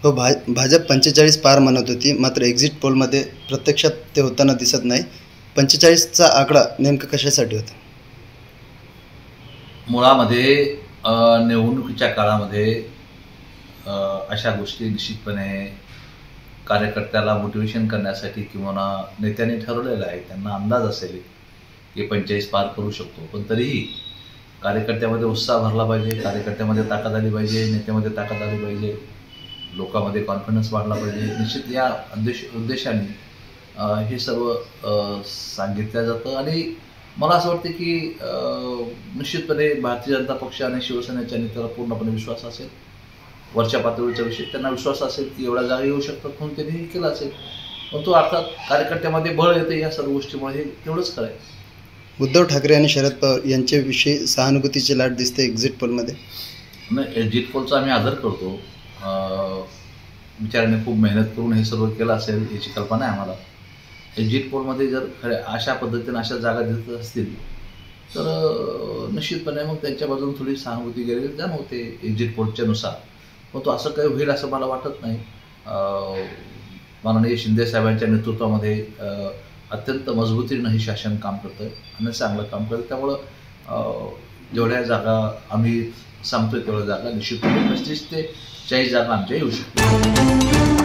हो, भाजप 45 पार म्हणत होती, मात्र एक्झिट पोलमध्ये प्रत्यक्षात ते होताना दिसत नाही. 45चा आकडा नेमका कशासाठी होता? मुळामध्ये निवडणुकीच्या काळामध्ये अशा गोष्टी निश्चितपणे कार्यकर्त्याला मोटिवेशन करण्यासाठी किंवा नेत्यांनी ठरवलेलं आहे. त्यांना अंदाज असेल की 45 पार करू शकतो, पण तरीही कार्यकर्त्यामध्ये उत्साह भरला पाहिजे, कार्यकर्त्यामध्ये ताकद आली पाहिजे, नेत्यामध्ये ताकद आली पाहिजे, लोकांमध्ये कॉन्फिडन्स वाढला पाहिजे. निश्चित या उद्देशाने हे सर्व सांगितलं जातं. आणि मला असं वाटतं की निश्चितपणे भारतीय जनता पक्ष आणि शिवसेनेच्या नेत्याला पूर्णपणे विश्वास असेल. वरच्या पातळीच्या विषयी त्यांना विश्वास असेल की एवढ्या जागा येऊ शकतात म्हणून त्यांनी हे केलं असेल. पण तो अर्थात कार्यकर्त्यामध्ये बळ येते या सर्व गोष्टीमुळे, हे तेवढंच खरं आहे. उद्धव ठाकरे आणि शरद पवार यांच्याविषयी सहानुभूतीची लाट दिसते एक्झिट पोलमध्ये. नाही, एक्झिट पोलचा आम्ही आदर करतो. बिचाऱ्याने खूप मेहनत करून हे सर्व केलं असेल याची कल्पना आहे आम्हाला. एक्झिट पोलमध्ये जर खऱ्या अशा पद्धतीने अशा जागा देत असतील तर निश्चितपणे मग त्यांच्या बाजूने थोडी सहानुभूती गेलेली जाणवते एक्झिट पोलच्या नुसार. पण तो असं काही होईल असं मला वाटत नाही. माननीय शिंदे साहेबांच्या नेतृत्वामध्ये अत्यंत मजबूतीनं हे शासन काम करतं आणि चांगलं काम करतं. त्यामुळं जेवढ्या जागा आम्ही सांगतोय तेवढ्या जागा निश्चितपणे 35 ते 40 जागा आमच्या येऊ शकतात.